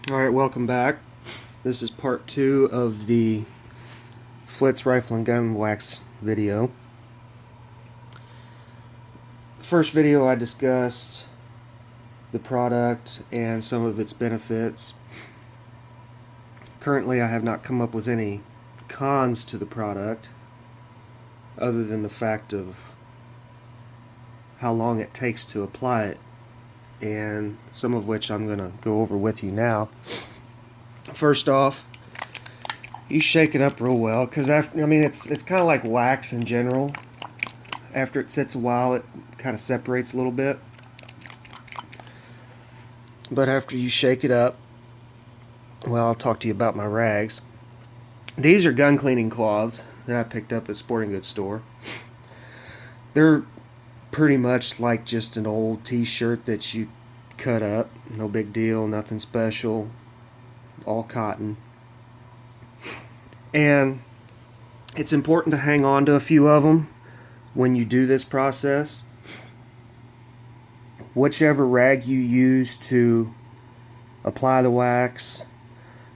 Alright, welcome back. This is part 2 of the Flitz rifle and gun wax video. First video I discussed the product and some of its benefits. Currently I have not come up with any cons to the product other than the fact of how long it takes to apply it, and some of which I'm going to go over with you now. First off, you shake it up real well, because it's kind of like wax in general. After it sits a while, it kind of separates a little bit. But after you shake it up, well, I'll talk to you about my rags. These are gun cleaning cloths that I picked up at a sporting goods store. They're pretty much like just an old t-shirt that you cut up. No big deal, nothing special, all cotton. And it's important to hang on to a few of them when you do this process. Whichever rag you use to apply the wax,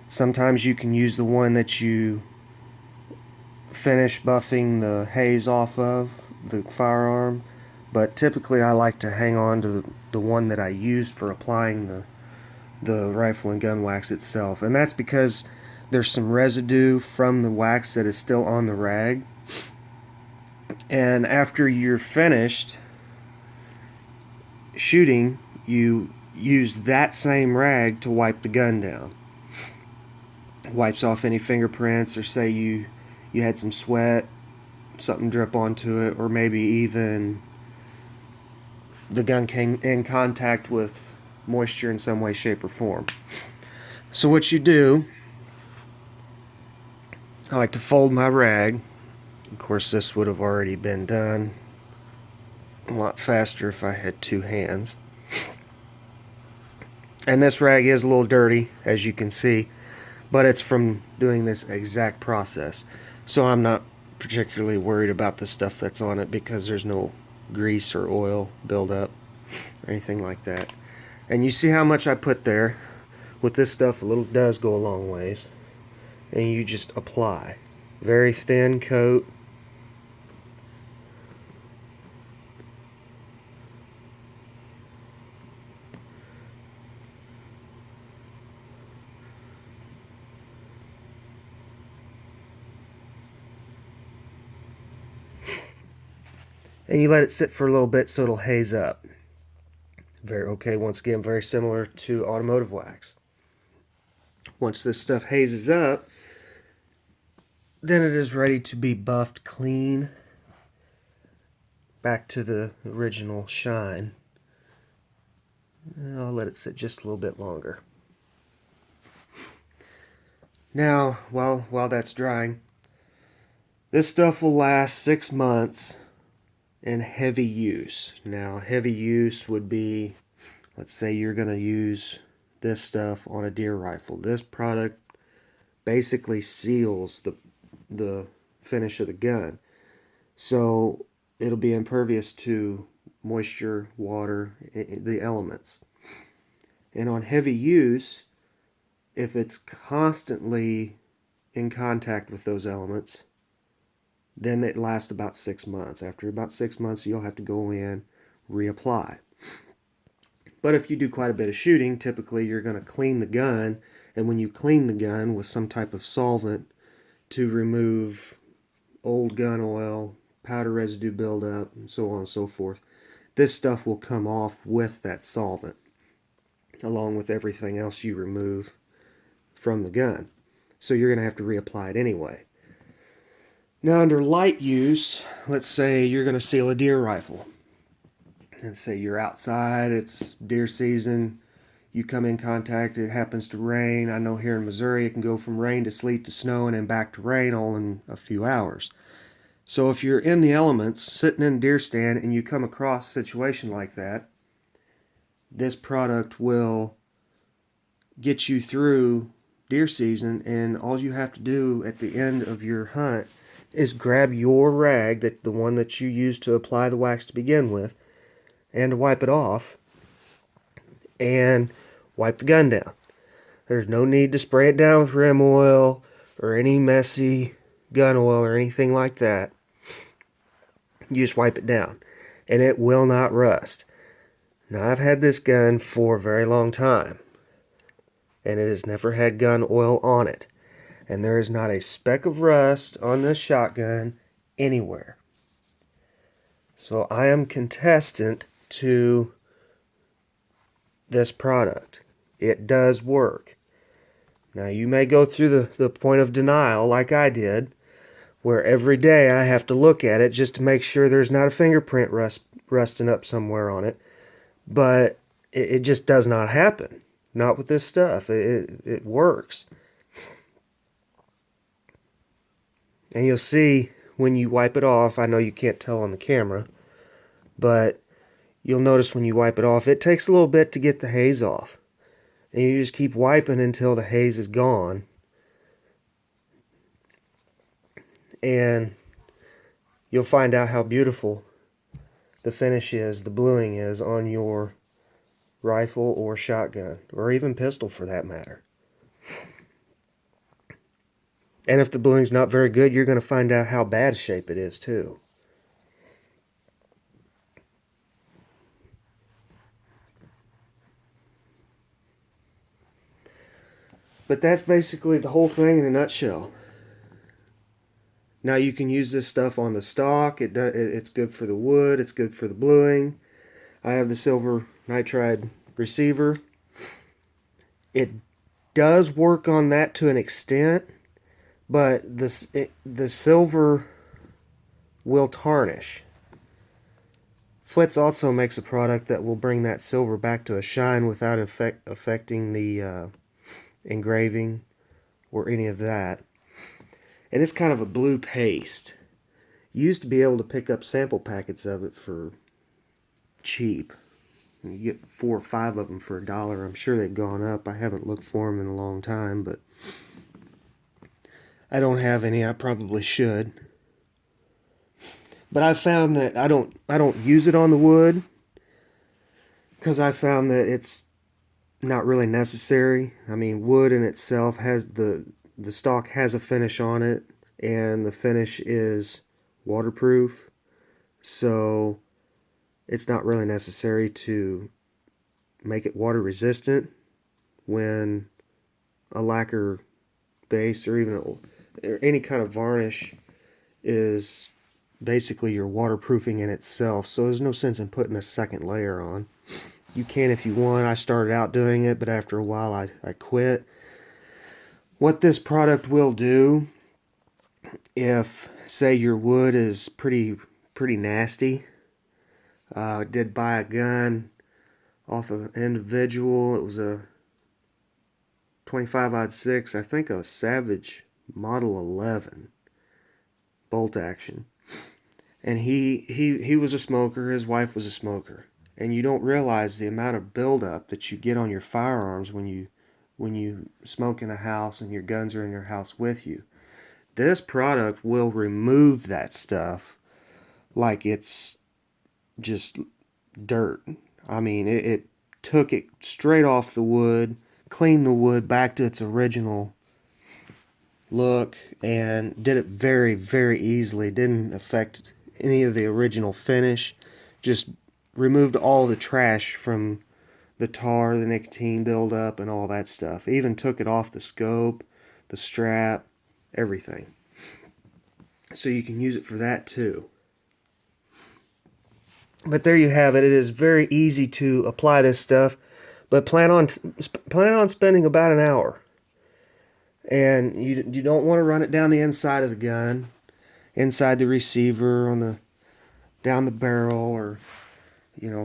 sometimes you can use the one that you finish buffing the haze off of, the firearm, but typically I like to hang on to the one that I used for applying the rifle and gun wax itself. And that's because there's some residue from the wax that is still on the rag. And after you're finished shooting, you use that same rag to wipe the gun down. It wipes off any fingerprints, or say you had some sweat, something drip onto it, or maybe even the gun came in contact with moisture in some way, shape, or form. So what you do, I like to fold my rag. Of course, this would have already been done a lot faster if I had two hands. And this rag is a little dirty, as you can see, but it's from doing this exact process. So I'm not particularly worried about the stuff that's on it, because there's no grease or oil buildup or anything like that. And you see how much I put there. With this stuff, a little does go a long ways. And you just apply. Very thin coat. And you let it sit for a little bit so it'll haze up. Once again, very similar to automotive wax. Once this stuff hazes up, then it is ready to be buffed clean back to the original shine. And I'll let it sit just a little bit longer. Now, while that's drying, this stuff will last 6 months in heavy use. Now, heavy use would be, let's say you're going to use this stuff on a deer rifle. This product basically seals the finish of the gun. So it'll be impervious to moisture, water, the elements. And on heavy use, if it's constantly in contact with those elements, then it lasts about 6 months. After about 6 months, you'll have to go in, reapply. But if you do quite a bit of shooting, typically you're going to clean the gun, and when you clean the gun with some type of solvent to remove old gun oil, powder residue buildup, and so on and so forth, this stuff will come off with that solvent, along with everything else you remove from the gun. So you're going to have to reapply it anyway. Now, under light use, let's say you're going to seal a deer rifle. And say you're outside, it's deer season, you come in contact, it happens to rain. I know here in Missouri it can go from rain to sleet to snow and then back to rain all in a few hours. So if you're in the elements, sitting in a deer stand, and you come across a situation like that, this product will get you through deer season, and all you have to do at the end of your hunt is grab your rag, the one that you used to apply the wax to begin with, and to wipe it off, and wipe the gun down. There's no need to spray it down with rim oil or any messy gun oil or anything like that. You just wipe it down and it will not rust. Now, I've had this gun for a very long time and it has never had gun oil on it. And there is not a speck of rust on this shotgun anywhere. So I am contestant to this product. It does work. Now, you may go through the point of denial like I did, where every day I have to look at it just to make sure there's not a fingerprint rusting up somewhere on it. But it just does not happen. Not with this stuff. It works. And you'll see when you wipe it off, I know you can't tell on the camera, but you'll notice when you wipe it off, it takes a little bit to get the haze off. And you just keep wiping until the haze is gone. And you'll find out how beautiful the finish is, the bluing is on your rifle or shotgun, or even pistol for that matter. And if the bluing's not very good, you're going to find out how bad shape it is too. But that's basically the whole thing in a nutshell. Now you can use this stuff on the stock. It's good for the wood. It's good for the bluing. I have the silver nitride receiver. It does work on that to an extent, but the silver will tarnish. Flitz also makes a product that will bring that silver back to a shine without affecting the engraving or any of that. And it's kind of a blue paste. You used to be able to pick up sample packets of it for cheap. You get 4 or 5 of them for $1. I'm sure they've gone up. I haven't looked for them in a long time, but I don't have any. I probably should. But I've found that I don't use it on the wood because I found that it's not really necessary. I mean, wood in itself has the stock has a finish on it, and the finish is waterproof, so it's not really necessary to make it water resistant when a lacquer base or even any kind of varnish is basically your waterproofing in itself. So there's no sense in putting a second layer on. You can if you want. I started out doing it, but after a while I quit. What this product will do, if say your wood is pretty nasty, I did buy a gun off of an individual. It was a 25-06, I think a Savage Model 11 bolt action. And he was a smoker, his wife was a smoker. And you don't realize the amount of buildup that you get on your firearms when you smoke in a house and your guns are in your house with you. This product will remove that stuff like it's just dirt. I mean, it took it straight off the wood, cleaned the wood back to its original look, and did it very, very easily. Didn't affect any of the original finish. Just removed all the trash from the tar, the nicotine buildup, and all that stuff. Even took it off the scope, the strap, everything. So you can use it for that too. But there you have it. It is very easy to apply this stuff, but plan on spending about an hour. And you don't want to run it down the inside of the gun, inside the receiver, down the barrel, or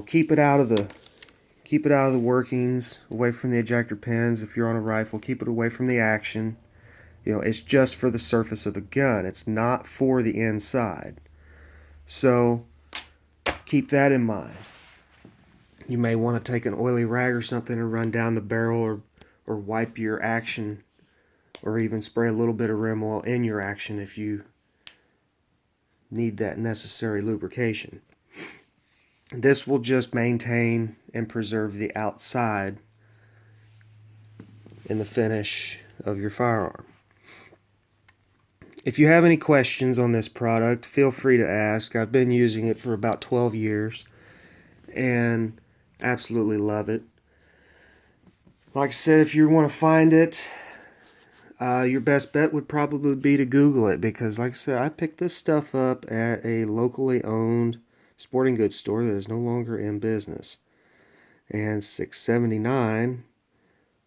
keep it out of the workings, away from the ejector pins. If you're on a rifle, keep it away from the action. It's just for the surface of the gun. It's not for the inside. So keep that in mind. You may want to take an oily rag or something and run down the barrel, or wipe your action, or even spray a little bit of rim oil in your action if you need that necessary lubrication. This will just maintain and preserve the outside in the finish of your firearm. If you have any questions on this product, feel free to ask. I've been using it for about 12 years and absolutely love it. Like I said, if you want to find it, your best bet would probably be to Google it, because like I said, I picked this stuff up at a locally owned sporting goods store that is no longer in business. And $6.79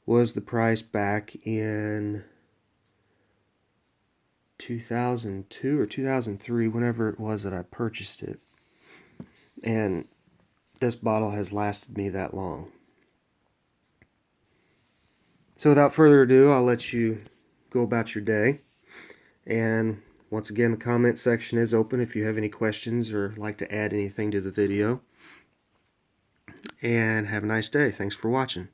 was the price back in 2002 or 2003, whenever it was that I purchased it. And this bottle has lasted me that long. So without further ado, I'll let you go about your day. And once again, the comment section is open if you have any questions or like to add anything to the video. And have a nice day. Thanks for watching.